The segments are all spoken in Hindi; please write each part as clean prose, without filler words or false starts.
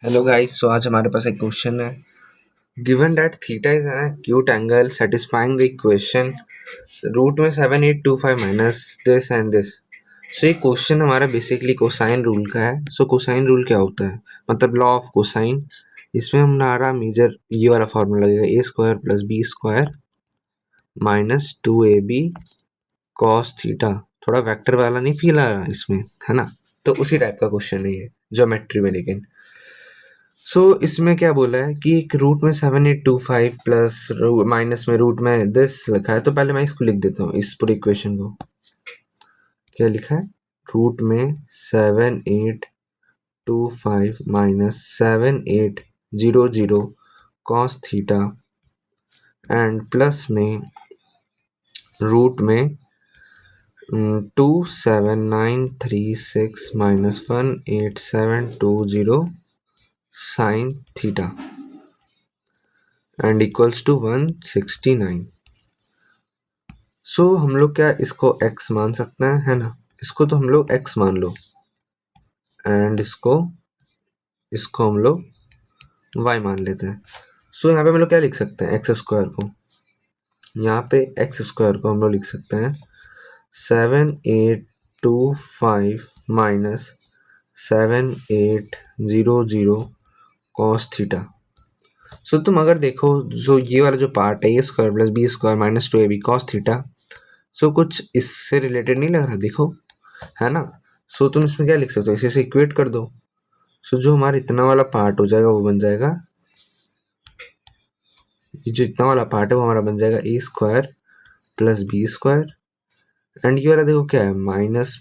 हेलो गाइस, सो आज हमारे पास एक क्वेश्चन है। Given that theta is an acute angle satisfying the equation root में 7825 minus this and this. So ये क्वेश्चन हमारा बेसिकली कोसाइन रूल का है। सो कोसाइन रूल क्या होता है, मतलब लॉ ऑफ कोसाइन। इसमें हमारा मेजर ये वाला फॉर्मूला लगेगा, A square plus B square minus 2ab cos theta. थोड़ा वेक्टर वाला नहीं फील आ रहा इसमें, है ना? तो उसी टाइप का क्वेश्चन है ये, ज्योमेट्री में। लेकिन इसमें क्या बोला है कि एक रूट में 7825 प्लस माइनस में रूट में दिस लिखा है। तो पहले मैं इसको लिख देता हूँ, इस पूरे इक्वेशन को। क्या लिखा है? रूट में 7825 minus 7800 cos theta and plus में रूट में 27936 minus 18720 sine theta and equals to 169। हम लोग क्या इसको x मान सकते हैं, है ना? इसको तो हम लोग x मान लो एंड इसको हम लोग y मान लेते हैं। यहाँ पे हम लोग क्या लिख सकते हैं, एक्स स्क्वायर को, यहाँ पे एक्स स्क्वायर को हम लोग लिख सकते हैं 7825 माइनस 7800 कॉस थीटा। तुम अगर देखो, जो ये वाला जो पार्ट है, A square plus B square minus 2ab cos theta, कुछ इससे रिलेटेड नहीं लग रहा, देखो, है ना? तुम इसमें क्या लिख सकते हो, इसे इक्वेट कर दो। जो हमारा इतना वाला पार्ट हो जाएगा वो बन जाएगा, ये जो इतना वाला पार्ट है वो हमारा बन जाएगा A square plus B square and ये वाला देखो क्या है, माइनस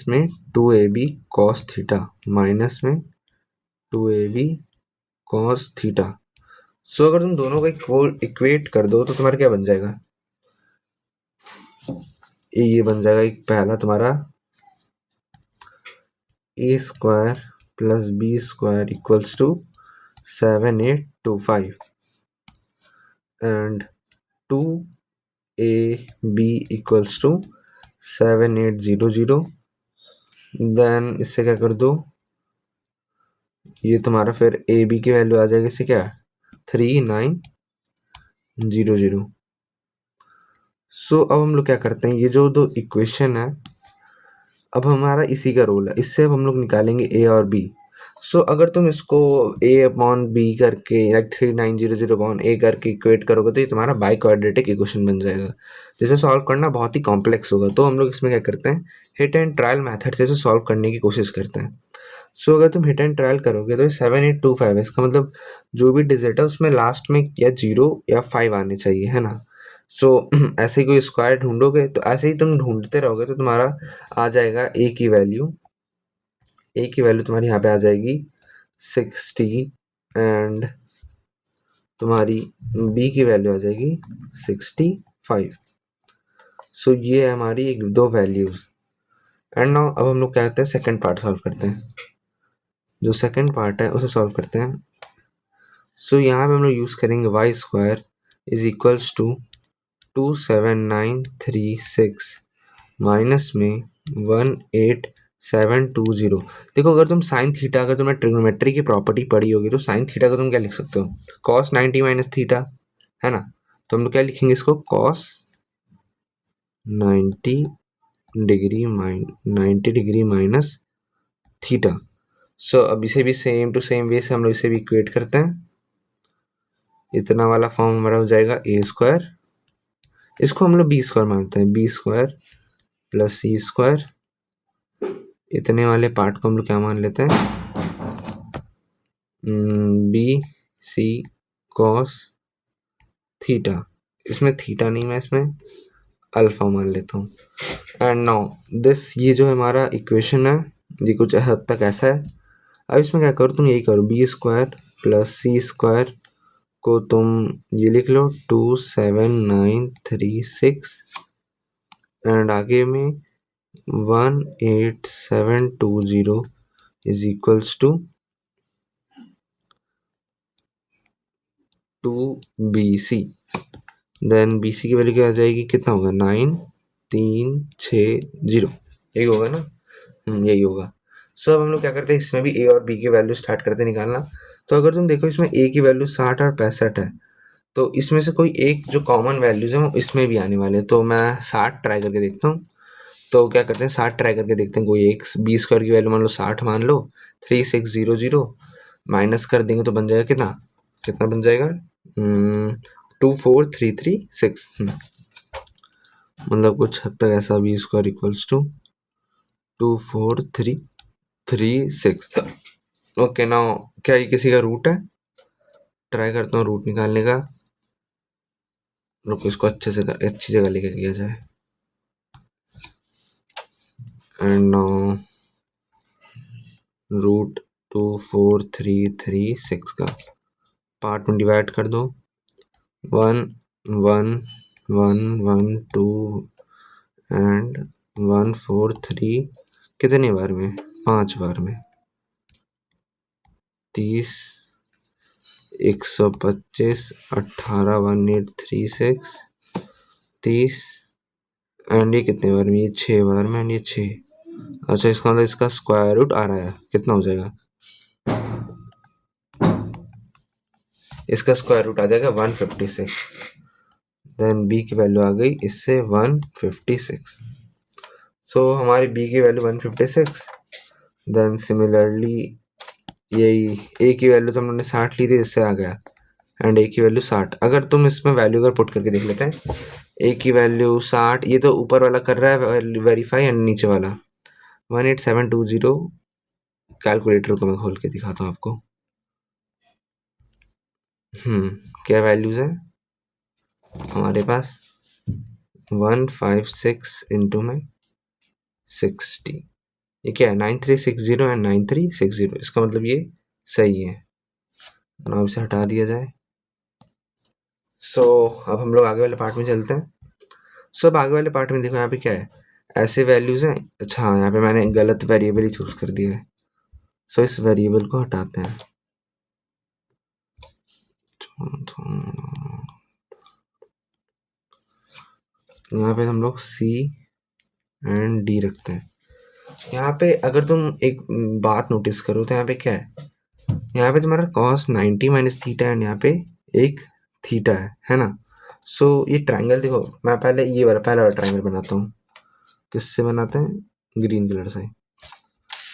में 2ab कॉस थीटा, माइनस में 2ab कॉस थीटा। अगर तुम दोनों को इक्वेट कर दो तो तुम्हारा क्या बन जाएगा, ये बन जाएगा एक पहला तुम्हारा A square plus B square equals to 7825 and 2ab equals to 7800। Then इससे क्या कर दो, ये तुम्हारा फिर ए बी की वैल्यू आ जाएगी, इससे क्या 3900। अब हम लोग क्या करते हैं, ये जो दो इक्वेशन है, अब हमारा इसी का रोल है, इससे अब हम लोग निकालेंगे ए और बी। अगर तुम इसको ए अपॉन बी करके लाइक 3900 अपॉन ए करके इक्वेट करोगे तो ये तुम्हारा बाई क्वाड्रेटिक इक्वेशन बन जाएगा, जिसे सॉल्व करना बहुत ही कॉम्प्लेक्स होगा। तो हम लोग इसमें क्या करते हैं, हिट एंड ट्रायल मेथड से इसे सॉल्व करने की कोशिश करते हैं। अगर तुम हिट एंड ट्रायल करोगे तो 7825 है, इसका मतलब जो भी डिजिट है उसमें लास्ट में या 0 या 5 आने चाहिए, है ना? ऐसे ही कोई स्क्वायर ढूंढोगे तो ऐसे ही तुम ढूंढते रहोगे तो तुम्हारा आ जाएगा ए की वैल्यू तुम्हारी यहाँ पे आ जाएगी 60 एंड तुम्हारी बी की वैल्यू आ जाएगी 65। ये है हमारी एक दो वैल्यूज। एंड नाउ अब हम लोग क्या करते हैं, सेकंड पार्ट सॉल्व करते हैं। जो सेकंड पार्ट है उसे सॉल्व करते हैं। यहाँ पे हम लोग यूज करेंगे Y square is equals to 27936 minus में 18720। देखो, अगर तुम साइन थीटा, अगर तुमने ट्रिग्नोमेट्री की प्रॉपर्टी पढ़ी होगी तो साइन थीटा को तुम क्या लिख सकते हो, कॉस 90 माइनस थीटा, है ना? तो हम लोग क्या लिखेंगे इसको, कॉस 90 डिग्री माइनस थीटा। अब इसे भी सेम टू सेम वे से हम लोग इसे भी इक्वेट करते हैं। इतना वाला फॉर्म हमारा हो जाएगा ए स्क्वायर, इसको हम लोग बी स्क्वायर मानते हैं, बी स्क्वायर प्लस सी स्क्वायर। इतने वाले पार्ट को हम लोग क्या मान लेते हैं, बी सी कॉस थीटा। इसमें थीटा नहीं, मैं इसमें अल्फा मान लेता हूँ। एंड नाउ दिस, ये जो हमारा इक्वेशन है ये कुछ हद तक ऐसा है। अब इसमें क्या करो, तुम यही करो, बी स्क्वायर प्लस सी स्क्वायर को तुम ये लिख लो 27936 एंड आगे में 18720 is equals to 2BC। Then BC की वैल्यू क्या आ जाएगी, कितना होगा, 9360, यही होगा ना? यही होगा। सो अब हम लोग क्या करते हैं, इसमें भी ए और बी की वैल्यू स्टार्ट करते निकालना। तो अगर तुम देखो इसमें ए की वैल्यू 60 और 65 है, तो इसमें से कोई एक जो कॉमन वैल्यूज है वो इसमें भी आने वाले हैं। तो मैं 60 ट्राई करके देखता हूँ। तो क्या करते हैं, 60 ट्राई करके देखते हैं, कोई एक बी स्क्वायर की वैल्यू मान लो 60 मान लो, 3600 माइनस कर देंगे तो बन जाएगा कितना, कितना बन जाएगा 24336। मतलब कुछ हद तक ऐसा, B square equals to 24336। Okay now क्या ये किसी का रूट है, ट्राई करता हूँ रूट निकालने का। रुको इसको अच्छे से अच्छी जगह लेके किया जाए। एंड नाउ रूट 24336 का पार्ट में डिवाइड कर दो, 1 1 1 1 2 एंड 143 कितने बार में, 5 बार में, 30 125 18 1836 30 एंड ये कितने बार में, ये 6 बार में एंड ये 6। अच्छा इसका मतलब इसका स्क्वायर रूट आ रहा है, कितना हो जाएगा, इसका स्क्वायर रूट आ जाएगा 156। देन बी की वैल्यू आ गई इससे 156। सो हमारी बी की वैल्यू 156। देन सिमिलरली यही ए की वैल्यू तो हम लोगों ने 60 ली थी, इससे आ गया, एंड ए की वैल्यू 60। अगर तुम इसमें वैल्यू अगर पुट करके देख लेते हैं, ए की वैल्यू 60, ये तो ऊपर वाला कर रहा है वेरीफाई एंड नीचे वाला 18720। कैलकुलेटर को मैं खोल के दिखाता हूँ आपको। क्या वैल्यूज है हमारे पास, 156 इंटू में 60, ये क्या है 9360 एंड 9360, इसका मतलब ये सही है। अब इसे हटा दिया जाए। सो अब हम लोग आगे वाले पार्ट में चलते हैं। अब आगे वाले पार्ट में देखो यहाँ पे क्या है, ऐसे वैल्यूज हैं। अच्छा हाँ, यहाँ पे मैंने गलत वेरिएबल ही चूज कर दिया है। सो इस वेरिएबल को हटाते हैं। यहाँ पे हम लोग सी एंड डी रखते हैं। यहाँ पे अगर तुम एक बात नोटिस करो तो यहाँ पे क्या है, यहाँ पे तुम्हारा कॉस 90 माइनस थीटा एंड यहाँ पे एक थीटा है ना। सो ये ट्राइंगल देखो, मैं पहले ये वाला पहला वाला ट्राइंगल बनाता हूँ। किससे बनाते हैं, ग्रीन कलर से।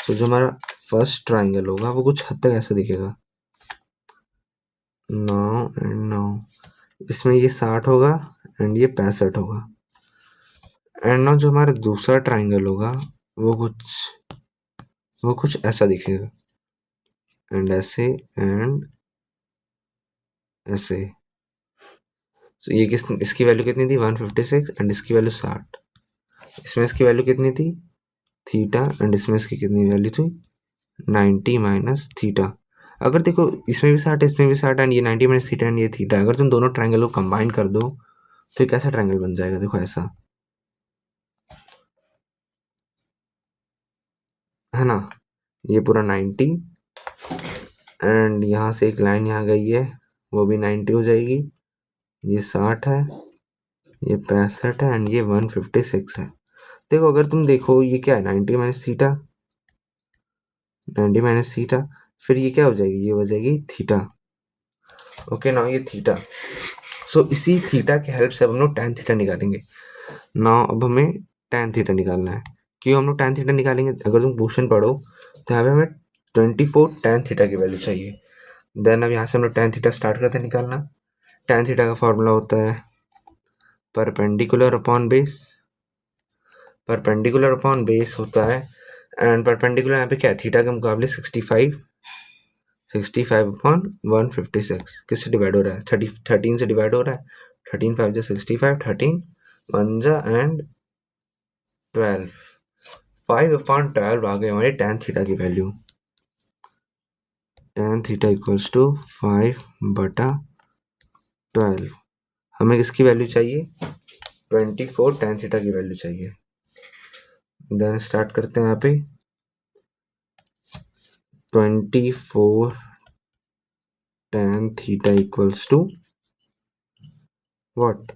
सो जो हमारा फर्स्ट ट्राइंगल होगा वो कुछ हद तक ऐसा दिखेगा, 9 एंड 9। इसमें ये 60 होगा एंड ये 65 होगा। एंड नाउ जो हमारा दूसरा ट्राइंगल होगा वो कुछ ऐसा दिखेगा, एंड ऐसे एंड ऐसे। तो ये इसकी वैल्यू कितनी थी 156 एंड इसकी वैल्यू 60। इसमें इसकी वैल्यू कितनी थी थीटा एंड इसमें इसकी कितनी वैल्यू थी 90 माइनस थीटा। अगर देखो इसमें भी 60 इसमें भी 60 एंड ये 90 माइनस थीटा एंड ये थीटा, अगर तुम दोनों ट्राइंगल को कंबाइन कर दो तो एक ऐसा ट्राइंगल बन जाएगा, देखो ऐसा, है ना। ये पूरा 90 एंड यहाँ से एक लाइन यहाँ गई है, वो भी 90 हो जाएगी। ये 60 है, ये 65 है एंड ये 156 है। देखो अगर तुम देखो ये क्या है 90 माइनस थीटा, 90 माइनस थीटा, फिर ये क्या हो जाएगी, ये हो जाएगी थीटा। ओके नाउ ये थीटा। सो इसी थीटा के हेल्प से हम लोग tan थीटा निकालेंगे। नाउ अब हमें tan थीटा निकालना है। क्यों हम लोग tan थीटा निकालेंगे, अगर तुम क्वेश्चन पढ़ो तो यहाँ पे हमें 24 tan थीटा की वैल्यू चाहिए। देन अब यहाँ से हम लोग tan थीटा स्टार्ट करते हैं निकालना। tan थीटा का फॉर्मूला होता है perpendicular upon base, perpendicular upon base होता है। एंड परपेंडिकुलर यहाँ पे क्या है, थीटा के मुकाबले 65 अपॉन 156 किससे डिवाइड हो रहा है, 13 से डिवाइड हो रहा है। 13 5 जा 65, 13 1 जा एंड 12, 5 अपॉन 12 आ गई हमारी tan थीटा की value. tan theta equals to 5/12। हमें किसकी वैल्यू चाहिए, 24 tan थीटा की वैल्यू चाहिए। देन स्टार्ट करते हैं यहाँ पे 24 tan theta equals to what,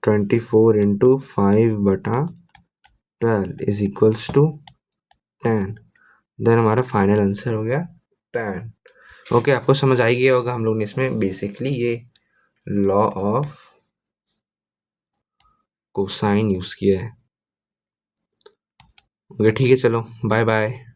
24 into 5/12 is equals to 10। Then हमारा फाइनल आंसर हो गया 10। ओके, आपको समझ आ ही गया होगा, हम लोग ने इसमें बेसिकली ये लॉ ऑफ कोसाइन यूज किया है। ओके ठीक है, चलो बाय बाय।